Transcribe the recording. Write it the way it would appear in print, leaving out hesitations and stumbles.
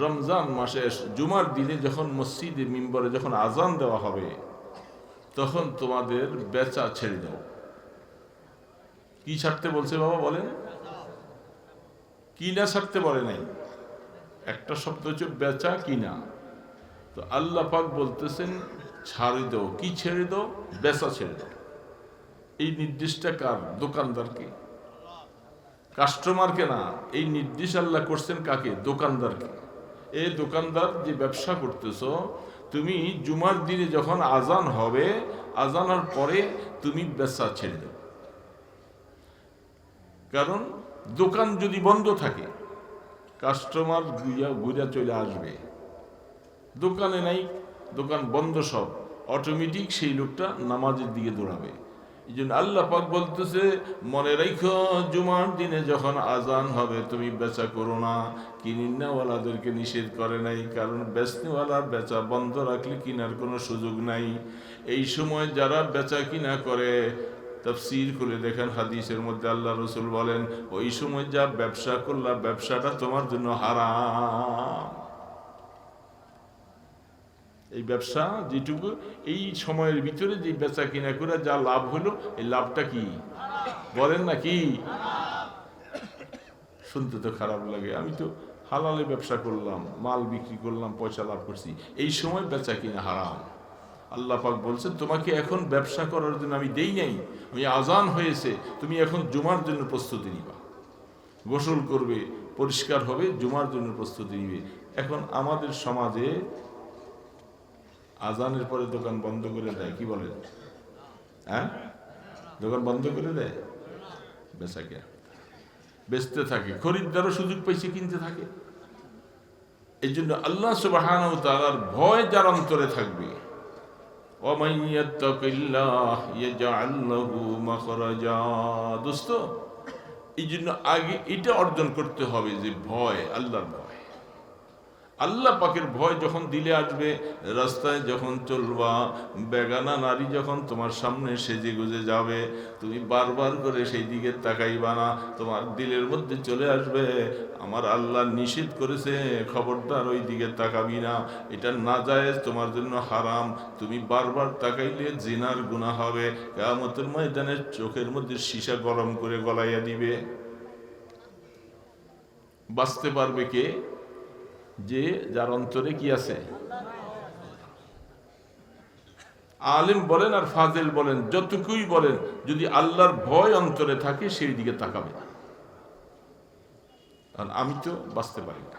রমজান মাসে জুমার দিনে যখন মসজিদে মিম্বরে যখন আজান দেওয়া হবে তখন তোমাদের বেচা ছেড়ে দাও। কি ছাড়তে বলছে বাবা বলেন? কিনা ছাড়তে বলে নাই, একটা শব্দ হচ্ছে বেচা কিনা। তো আল্লাহ পাক বলতেছেন ছাড়ে দাও। কি ছেড়ে দাও? বেচা ছেড়ে দাও। এই নির্দেশটা কার? দোকানদারকে, কাস্টমারকে না। এই নির্দেশ আল্লাহ করছেন কাকে? দোকানদারকে। এই দোকানদার যে ব্যবসা করতেছো, তুমি জুমার দিনে যখন আজান হবে, আজানের পরে তুমি বেচা ছেড়ে দাও। কারণ দোকান যদি বন্ধ থাকে কাস্টমার ঘুরে চলে আসবে। দোকানে নাই, দোকান বন্ধ, সব অটোমেটিক সেই লোকটা নামাজের দিকে দৌড়াবে। এই জন্য আল্লাহ পাক বলতেছে মনে রাখো জুমার দিনে যখন আজান হবে তুমি বেচা করো না। কিনিনাওয়ালাদেরকে নিষেধ করে নাই, কারণ বেচনেওয়ালা বেচা বন্ধ রাখলে কিনার কোনো সুযোগ নাই। এই সময় যারা বেচা কিনা করে, তাফসীর করে দেখেন হাদিসের মধ্যে আল্লাহ রসুল বলেন ওই সময় যা ব্যবসা করলা ব্যবসাটা তোমার জন্য হারাম। এই ব্যবসা যেটুকু এই সময়ের ভিতরে যে বেচা কিনা করে যা লাভ হলো, এই লাভটা কি বলেন না? কি শুনতে তো খারাপ লাগে। আমি তো হালালে ব্যবসা করলাম, মাল বিক্রি করলাম, পয়সা লাভ করছি, এই সময় বেচা কিনা হারাম। আল্লাহ পাক বলছেন তোমাকে এখন ব্যবসা করার জন্য আমি দেই নাই, আমি আজান হয়েছে, তুমি এখন জুমার জন্য প্রস্তুতি নিবা, গোসল করবে, পরিষ্কার হবে, জুমার জন্য প্রস্তুতি নিবে। এখন আমাদের সমাজে আজানের পরে দোকান বন্ধ করে দেয়, কি বলেন? হ্যাঁ, দোকান বন্ধ করে দেয়, বেচাকে বেচতে থাকে, খরিদ্দারও সুযোগ পাইছে কিনতে থাকে। এই জন্য আল্লাহ সুবহানাহু ওয়া তাআলার ভয় যার অন্তরে থাকবে, ওয়ামান ইয়াত্তাকিল্লাহ ইয়াজআল লাহু মাখরাজা। দোস্ত, এই জন্য আগে এটা অর্জন করতে হবে যে ভয়, আল্লাহর ভয়। আল্লাহ পাকের ভয় যখন দিলে আসবে, রাস্তায় যখন চলবা, বেগানা নারী যখন তোমার সামনে সেজে গুজে যাবে, তুমি বারবার করে সেই দিকে তাকাইবা না। তোমার দিলের মধ্যে চলে আসবে আমার আল্লাহ নিষেধ করেছে, খবরদার ওই দিকে তাকাবি না, এটা নাজায়েজ, তোমার জন্য হারাম। তুমি বারবার তাকাইলে জিনার গুনাহ হবে। কিয়ামতের ময়দানে চোখের মধ্যে সীসা গরম করে গলাইয়া দিবে। বাঁচতে পারবে কে? যে যার অন্তরে কি আছে। আলেম বলেন আর ফাজেল বলেন, যতটুকুই বলেন, যদি আল্লাহর ভয় অন্তরে থাকে সেই দিকে তাকাবে। কারণ আমি তো বাঁচতে পারি না।